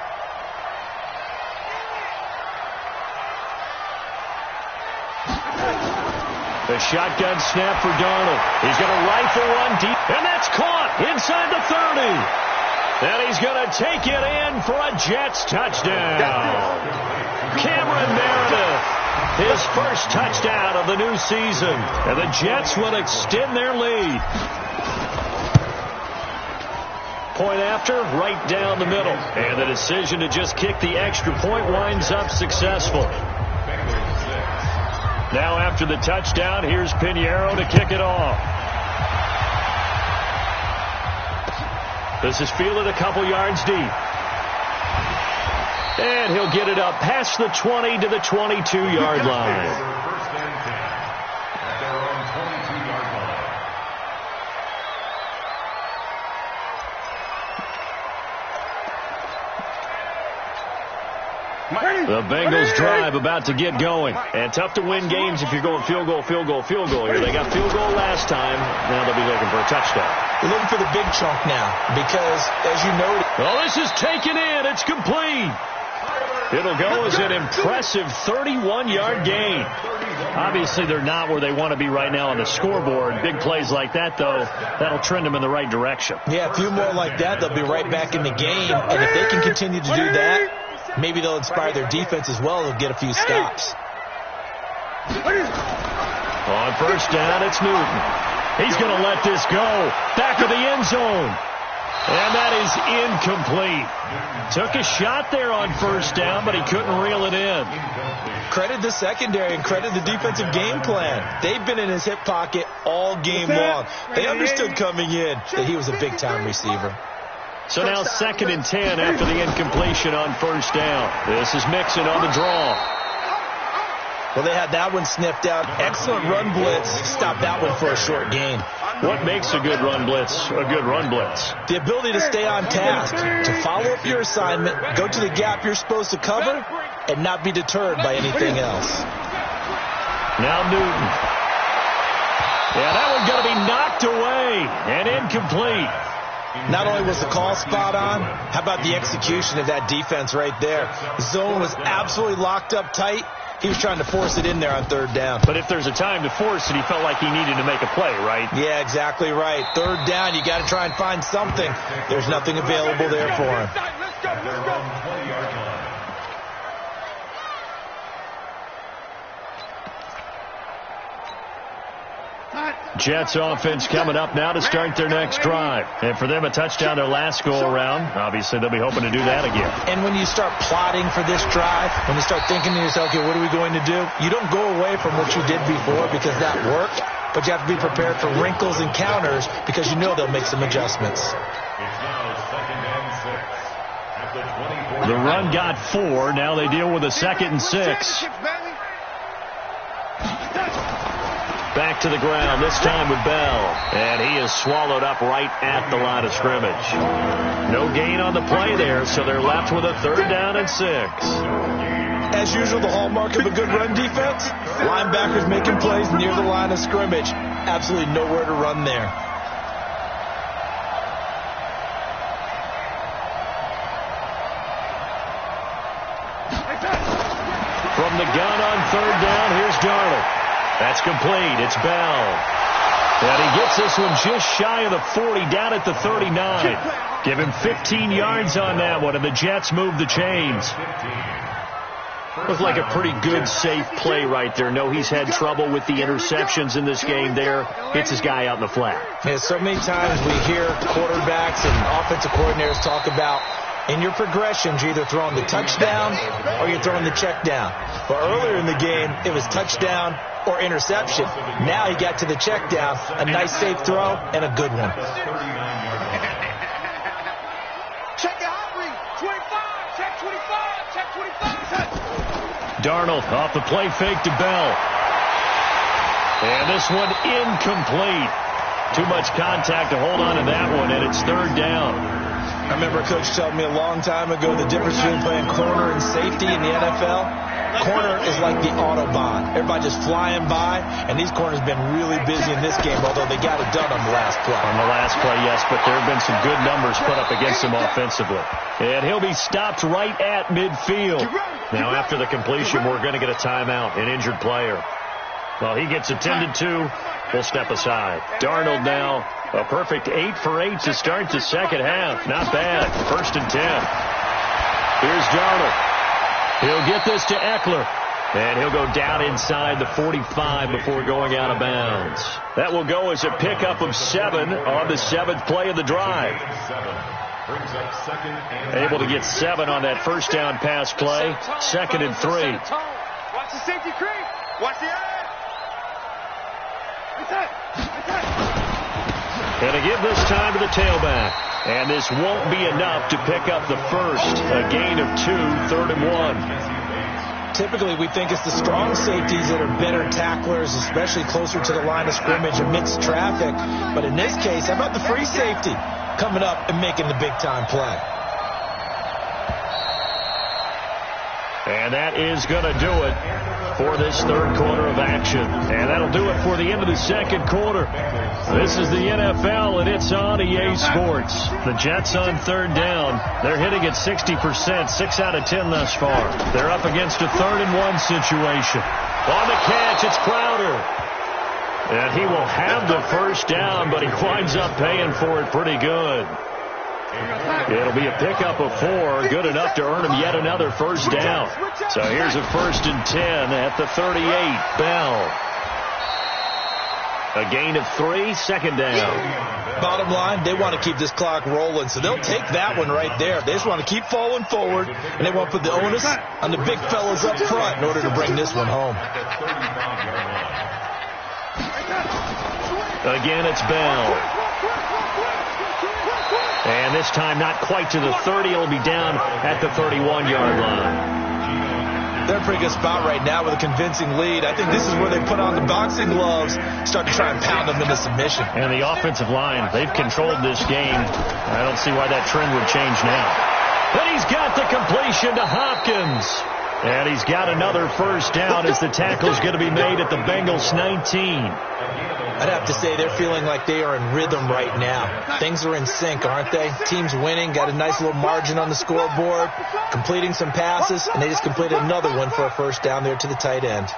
The shotgun snap for Darnold. He's going to rifle one deep, and that's caught inside the 30. And he's going to take it in for a Jets touchdown. Cameron Meredith, his first touchdown of the new season. And the Jets will extend their lead. Point after, right down the middle. And the decision to just kick the extra point winds up successful. Now after the touchdown, here's Pinheiro to kick it off. This is fielded a couple yards deep. And he'll get it up past the 20 to the 22-yard line. First and 10 at their own 22-yard line. The Bengals drive about to get going. And tough to win games if you're going field goal, field goal, field goal here. They got field goal last time. Now they'll be looking for a touchdown. They're looking for the big chunk now because, as you noted... Well, this is taken in. It's complete. It'll go as an impressive 31-yard gain. Obviously, they're not where they want to be right now on the scoreboard. Big plays like that, though, that'll trend them in the right direction. Yeah, a few more like that, they'll be right back in the game. And if they can continue to do that, maybe they'll inspire their defense as well. They'll get a few stops. On first down, it's Newton. He's going to let this go. Back of the end zone. And that is incomplete. Took a shot there on first down, but he couldn't reel it in. Credit the secondary and credit the defensive game plan. They've been in his hip pocket all game long. They understood coming in that he was a big-time receiver. So now 2nd and 10 after the incompletion on first down. This is Mixon on the draw. Well, they had that one sniffed out. Excellent run blitz. Stopped that one for a short gain. What makes a good run blitz a good run blitz? The ability to stay on task, to follow up your assignment, go to the gap you're supposed to cover, and not be deterred by anything else. Now Newton. Yeah, that one's going to be knocked away and incomplete. Not only was the call spot on, how about the execution of that defense right there? The zone was absolutely locked up tight. He was trying to force it in there on third down. But if there's a time to force it, he felt like he needed to make a play, right? Yeah, exactly right. Third down, you got to try and find something. There's nothing available there for him. Let's go. Jets offense coming up now to start their next drive. And for them, a touchdown their last go-around. Obviously, they'll be hoping to do that again. And when you start plotting for this drive, when you start thinking to yourself, okay, what are we going to do? You don't go away from what you did before because that worked, but you have to be prepared for wrinkles and counters because you know they'll make some adjustments. It's now 2nd and 6 at the 24. The run got 4. Now they deal with a 2nd and 6. Back to the ground, this time with Bell. And he is swallowed up right at the line of scrimmage. No gain on the play there, so they're left with a 3rd down and 6. As usual, the hallmark of a good run defense, linebackers making plays near the line of scrimmage. Absolutely nowhere to run there. From the gun on 3rd down, here's Darnold. That's complete. It's Bell. And he gets this one just shy of the 40, down at the 39. Give him 15 yards on that one, and the Jets move the chains. Looked like a pretty good, safe play right there. No, he's had trouble with the interceptions in this game there. Hits his guy out in the flat. Yeah, so many times we hear quarterbacks and offensive coordinators talk about in your progressions, you're either throwing the touchdown or you're throwing the check down. But earlier in the game, it was touchdown or interception. Now he got to the check down, a nice safe throw, and a good one. Check your hot read. 25. Check 25. Check 25. Darnold off the play fake to Bell. And this one incomplete. Too much contact to hold on to that one, and it's 3rd down. I remember a coach telling me a long time ago the difference between playing corner and safety in the NFL. Corner is like the Autobahn. Everybody just flying by, and these corners have been really busy in this game, although they got it done on the last play. On the last play, yes, but there have been some good numbers put up against him offensively. And he'll be stopped right at midfield. Now, after the completion, we're going to get a timeout, an injured player. Well, he gets attended to. We'll step aside. Darnold now, a perfect 8 for 8 to start the second half. Not bad. 1st and 10. Here's Darnold. He'll get this to Eckler. And he'll go down inside the 45 before going out of bounds. That will go as a pickup of 7 on the 7th play of the drive. Able to get 7 on that first down pass play. 2nd and 3. Watch the safety creep. Watch the eye. And to give this time to the tailback. And this won't be enough to pick up the first. A gain of 2, 3rd and 1. Typically, we think it's the strong safeties that are better tacklers, especially closer to the line of scrimmage amidst traffic. But in this case, how about the free safety coming up and making the big-time play? And that is going to do it for this 3rd quarter of action. And that'll do it for the end of the 2nd quarter. This is the NFL, and it's on EA Sports. The Jets on 3rd down. They're hitting at 60%, 6 out of 10 thus far. They're up against a 3rd and 1 situation. On the catch, it's Crowder. And he will have the first down, but he winds up paying for it pretty good. It'll be a pickup of 4, good enough to earn him yet another first down. So here's a 1st and 10 at the 38. Bell. A gain of 3, 2nd down. Bottom line, they want to keep this clock rolling, so they'll take that one right there. They just want to keep falling forward, and they want to put the onus on the big fellas up front in order to bring this one home. Again, it's Bell. And this time not quite to the 30. It'll be down at the 31-yard line. They're in a pretty good spot right now with a convincing lead. I think this is where they put on the boxing gloves, start to try and pound them into submission. And the offensive line, they've controlled this game. I don't see why that trend would change now. But he's got the completion to Hopkins. And he's got another first down as the tackle's going to be made at the Bengals 19. I'd have to say they're feeling like they are in rhythm right now. Things are in sync, aren't they? Team's winning, got a nice little margin on the scoreboard, completing some passes, and they just completed another one for a first down there to the tight end.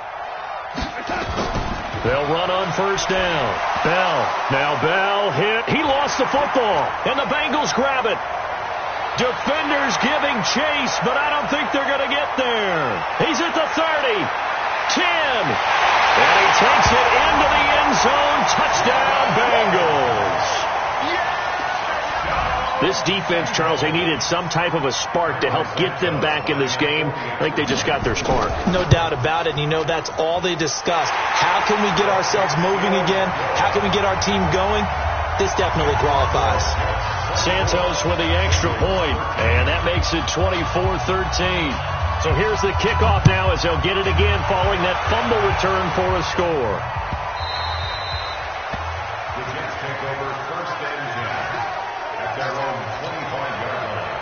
They'll run on first down. Bell. Now Bell hit. He lost the football, and the Bengals grab it. Defenders giving chase, but I don't think they're going to get there. He's at the 30, 10, and he takes it into the end zone. Touchdown, Bengals. This defense, Charles, they needed some type of a spark to help get them back in this game. I think they just got their spark. No doubt about it. And you know, that's all they discussed. How can we get ourselves moving again? How can we get our team going? This definitely qualifies. Santos with the extra point, and that makes it 24-13. So here's the kickoff now as they'll get it again following that fumble return for a score. The Jets take over first and 10 at their own 25-yard line.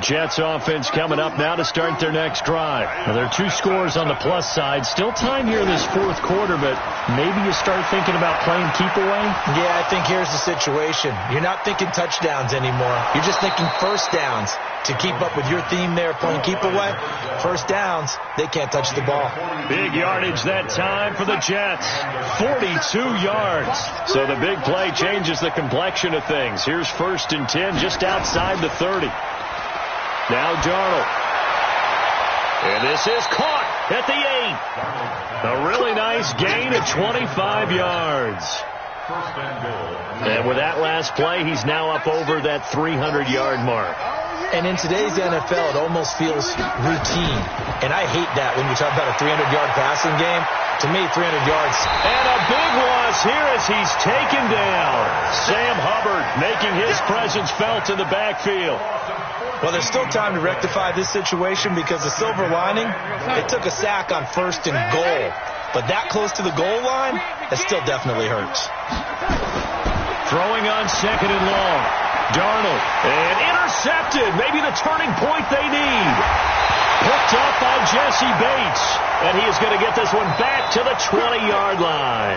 Jets offense coming up now to start their next drive. Now, there are 2 scores on the plus side. Still time here in this fourth quarter, but maybe you start thinking about playing keep away? Yeah, I think here's the situation. You're not thinking touchdowns anymore. You're just thinking first downs. To keep up with your theme there, playing keep away, first downs, they can't touch the ball. Big yardage that time for the Jets. 42 yards. So the big play changes the complexion of things. Here's first and 10 just outside the 30. Now Darnold. And this is caught at the 8. A really nice gain of 25 yards. And with that last play, he's now up over that 300-yard mark. And in today's NFL, it almost feels routine. And I hate that when you talk about a 300-yard passing game. To me, 300 yards. And a big loss here as he's taken down. Sam Hubbard making his presence felt in the backfield. Well, there's still time to rectify this situation because the silver lining, it took a sack on first and goal. But that close to the goal line, it still definitely hurts. Throwing on second and long. Darnold, and intercepted. Maybe the turning point they need. Picked up by Jesse Bates. And he is going to get this one back to the 20-yard line.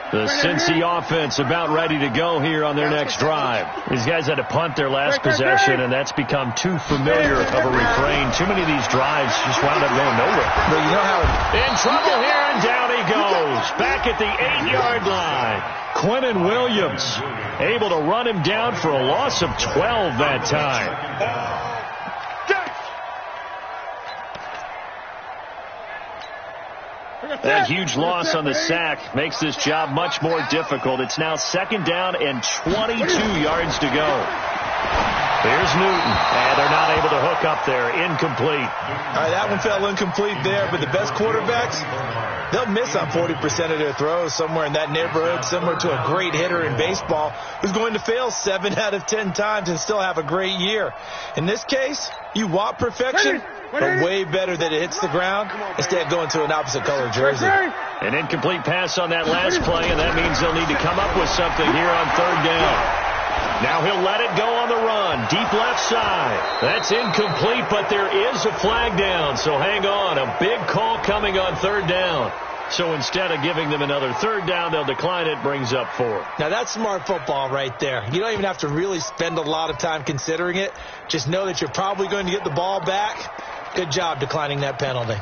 The Cincy offense about ready to go here on their next drive. These guys had to punt their last possession, and that's become too familiar of a refrain. Too many of these drives just wound up going nowhere. But you know how in trouble here, and down he goes. Back at the 8-yard line. Quentin Williams able to run him down for a loss of 12 that time. That huge loss on the sack makes this job much more difficult. It's now second down and 22 yards to go. There's Newton, and they're not able to hook up there. Incomplete. All right, that one fell incomplete there, but the best quarterbacks, they'll miss on 40% of their throws somewhere in that neighborhood, similar to a great hitter in baseball who's going to fail 7 out of 10 times and still have a great year. In this case, you want perfection, but way better that it hits the ground instead of going to an opposite color jersey. An incomplete pass on that last play, and that means they'll need to come up with something here on third down. Now he'll let it go on the run. Deep left side. That's incomplete, but there is a flag down, so hang on. A big call coming on third down. So instead of giving them another third down, they'll decline it, brings up 4. Now that's smart football right there. You don't even have to really spend a lot of time considering it. Just know that you're probably going to get the ball back. Good job declining that penalty.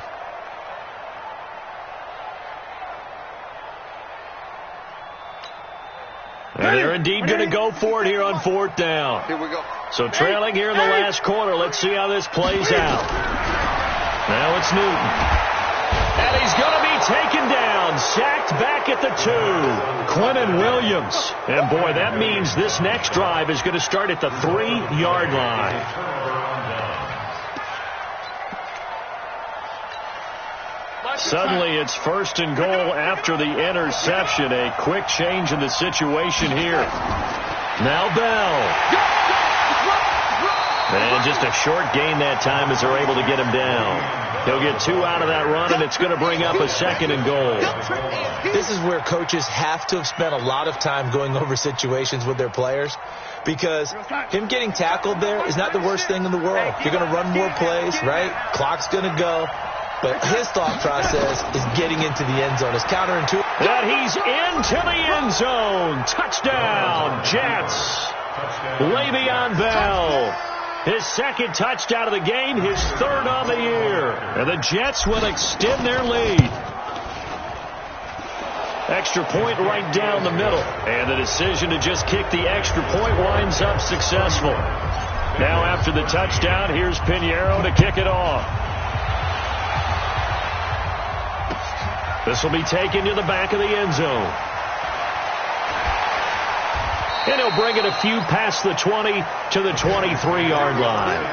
And they're indeed going to go for it here on fourth down. Here we go. So trailing here in the last quarter. Let's see how this plays out. Now it's Newton. And he's going to be taken down. Sacked back at the 2. Quentin Williams. And boy, that means this next drive is going to start at the 3-yard line. Suddenly it's first and goal after the interception. A quick change in the situation here. Now Bell. And just a short gain that time as they're able to get him down. He'll get 2 out of that run, and it's going to bring up a 2nd and goal. This is where coaches have to have spent a lot of time going over situations with their players, because him getting tackled there is not the worst thing in the world. You're going to run more plays, right? Clock's going to go. But his thought process is getting into the end zone. It's counterintuitive. That he's into the end zone. Touchdown, Jets. Le'Veon Bell. His 2nd touchdown of the game, his 3rd on the year. And the Jets will extend their lead. Extra point right down the middle. And the decision to just kick the extra point winds up successful. Now after the touchdown, here's Pinheiro to kick it off. This will be taken to the back of the end zone. And he'll bring it a few past the 20 to the 23-yard line.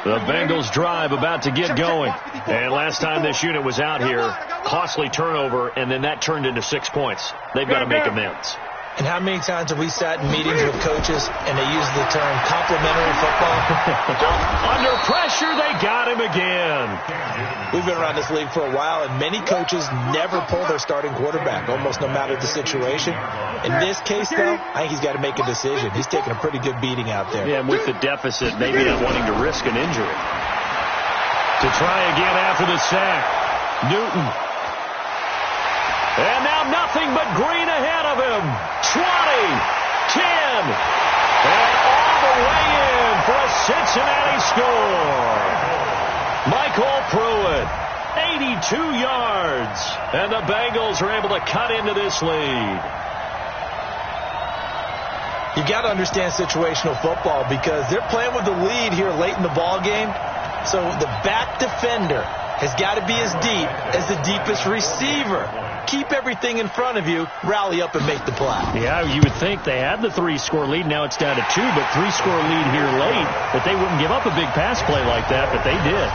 The Bengals drive about to get going. And last time this unit was out here, costly turnover, and then that turned into 6 points. They've got to make amends. And how many times have we sat in meetings with coaches and they use the term complimentary football? Under pressure, they got him again. We've been around this league for a while, and many coaches never pull their starting quarterback, almost no matter the situation. In this case, though, I think he's got to make a decision. He's taking a pretty good beating out there. Yeah, and with the deficit, maybe not wanting to risk an injury. To try again after the sack, Newton. And now nothing but green ahead of him. 20, 10, and all the way in for a Cincinnati score. Michael Pruitt, 82 yards, and the Bengals are able to cut into this lead. You got to understand situational football because they're playing with the lead here late in the ball game. So the back defender has got to be as deep as the deepest receiver. Keep everything in front of you, rally up and make the play. Yeah, you would think they had the 3-score lead. Now it's down to 2, but 3-score lead here late, that they wouldn't give up a big pass play like that, but they did.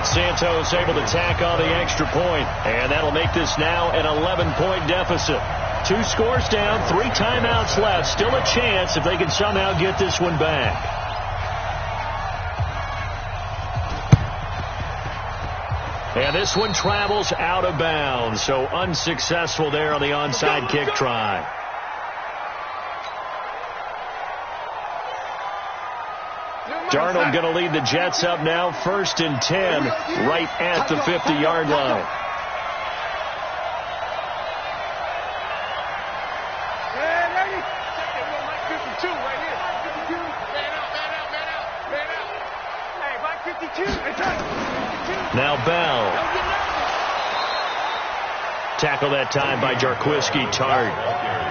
Santos able to tack on the extra point, and that'll make this now an 11-point deficit. 2 scores down, 3 timeouts left. Still a chance if they can somehow get this one back. And this one travels out of bounds, so unsuccessful there on the onside kick try. Darnold going to lead the Jets up now, 1st and 10, right at the 50-yard line. Now Bell. Tackle that time by Jarquiski Tart.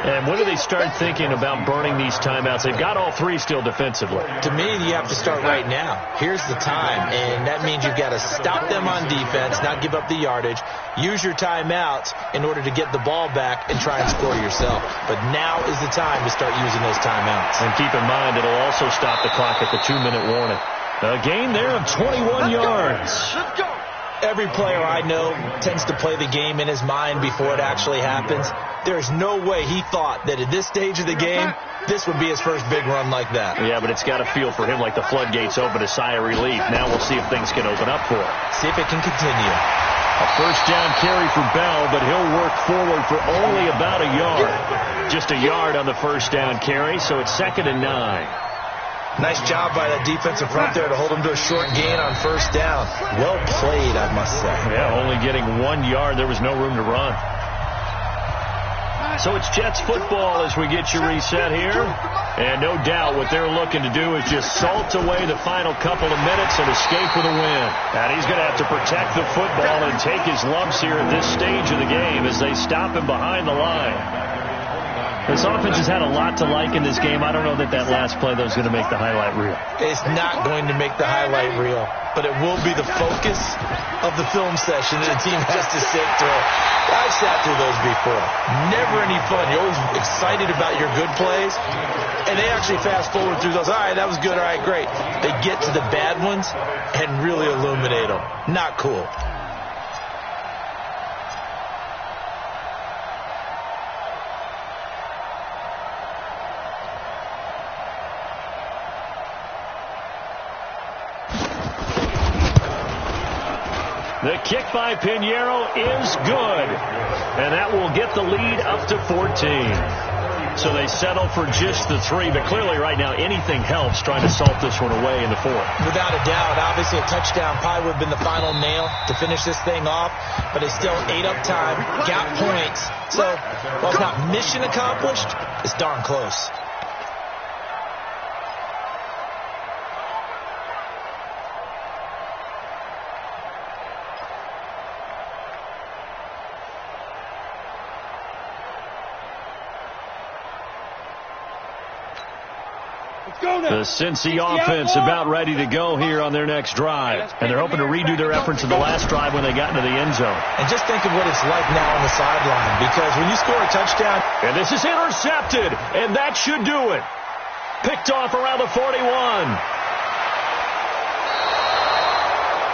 And when do they start thinking about burning these timeouts? They've got all 3 still defensively. To me, you have to start right now. Here's the time, and that means you've got to stop them on defense, not give up the yardage, use your timeouts in order to get the ball back and try and score yourself. But now is the time to start using those timeouts. And keep in mind, it'll also stop the clock at the 2-minute warning. A gain there of 21 yards. Let's go. Every player I know tends to play the game in his mind before it actually happens. There's no way he thought that at this stage of the game, this would be his first big run like that. Yeah, but it's got to feel for him like the floodgates open, a sigh of relief. Now we'll see if things can open up for him. See if it can continue. A 1st down carry for Bell, but he'll work forward for only about a yard. Just a yard on the 1st down carry, so it's 2nd and 9. Nice job by that defensive front there to hold him to a short gain on 1st down. Well played, I must say. Yeah, only getting 1 yard. There was no room to run. So it's Jets football as we get you reset here. And no doubt what they're looking to do is just salt away the final couple of minutes and escape with a win. And he's going to have to protect the football and take his lumps here at this stage of the game as they stop him behind the line. This offense has had a lot to like in this game. I don't know that last play, though, is going to make the highlight reel. It's not going to make the highlight reel, but it will be the focus of the film session that the team has to sit through. I've sat through those before. Never any fun. You're always excited about your good plays, and they actually fast forward through those. All right, that was good. All right, great. They get to the bad ones and really illuminate them. Not cool. The kick by Pinheiro is good. And that will get the lead up to 14. So they settle for just the 3. But clearly right now anything helps trying to salt this one away in the 4th. Without a doubt. Obviously a touchdown probably would have been the final nail to finish this thing off. But they still ate up time, got points. So while it's not mission accomplished, it's darn close. The Cincy offense about ready to go here on their next drive. And they're hoping to redo their efforts in the last drive when they got into the end zone. And just think of what it's like now on the sideline, because when you score a touchdown... And this is intercepted, and that should do it. Picked off around the 41.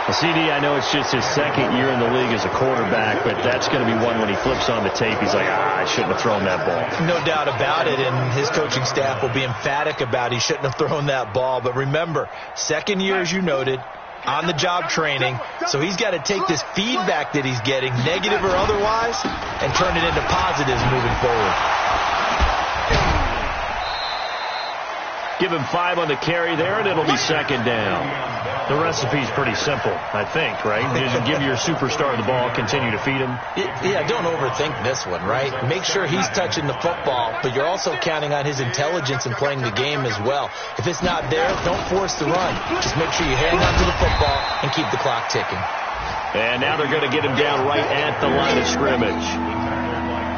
The CD, I know it's just his 2nd year in the league as a quarterback, but that's going to be one when he flips on the tape. He's like, I shouldn't have thrown that ball. No doubt about it, and his coaching staff will be emphatic about he shouldn't have thrown that ball. But remember, 2nd year, as you noted, on-the-job training, so he's got to take this feedback that he's getting, negative or otherwise, and turn it into positives moving forward. Give him 5 on the carry there, and it'll be 2nd down. The recipe's pretty simple, I think, right? Just give your superstar the ball, continue to feed him. Yeah, don't overthink this one, right? Make sure he's touching the football, but you're also counting on his intelligence in playing the game as well. If it's not there, don't force the run. Just make sure you hang on to the football and keep the clock ticking. And now they're going to get him down right at the line of scrimmage.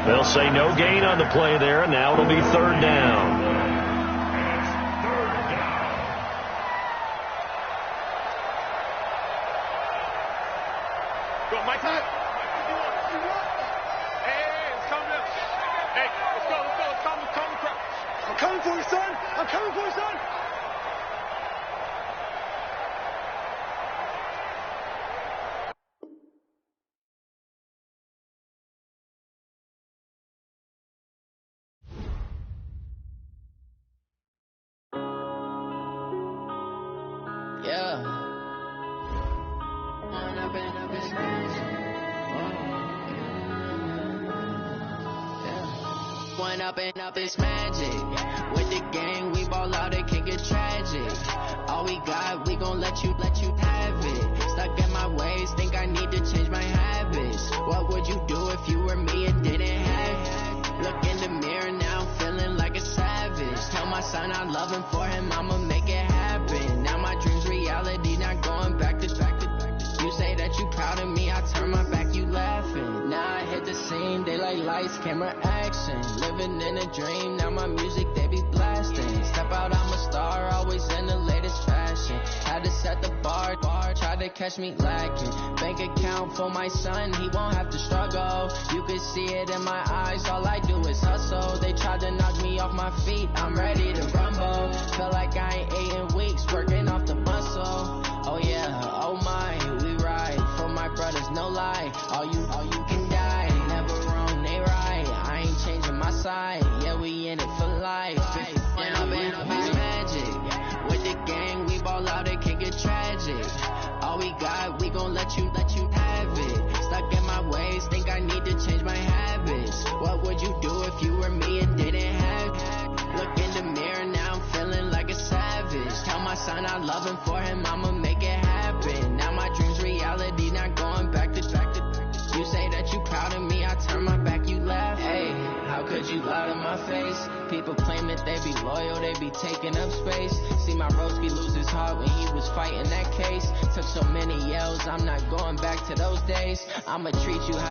They'll say no gain on the play there, and now it'll be 3rd down. Up is magic. With the gang, we ball out, it can get tragic. All we got, we gon' let you have it. Stuck in my ways, think I need to change my habits. What would you do if you were me and didn't have it? Look in the mirror now, I'm feeling like a savage. Tell my son I love him, for him I'ma make it happen. Now my dream's reality, not going back to back. You say that you proud of me, I turn my back, you laughing. Now I hit the scene, they like lights, camera, action. Living in a dream, now my music, they be blasting. Step out, I'm a star, always in the latest fashion. Had to set the bar, tried to catch me lacking. Bank account for my son, he won't have to struggle. You could see it in my eyes, all I do is hustle. They tried to knock me off my feet, I'm ready to rumble. Feel like I ain't ate in weeks, working off the muscle. Oh yeah, oh my, we ride for my brothers, no lie. All you can die, never wrong, they right. I ain't changing my side, yeah, we in it for life. And I've been magic. With the gang, we ball out, it can get tragic. All we got, we gon' let you have it. Stuck in my ways, think I need to change my habits. What would you do if you were me and didn't have it? Look in the mirror, now I'm feeling like a savage. Tell my son I love him, for him I'ma make it happen. Now my dream's reality, not going back to back. You say that you proud of me, I turn my back, you laugh. Hey, how could you lie to my face? People claim that they be loyal, they be taking up space. See my broski lose his heart when he was fighting that case. Took so many yells, I'm not going back to those days. I'ma treat you how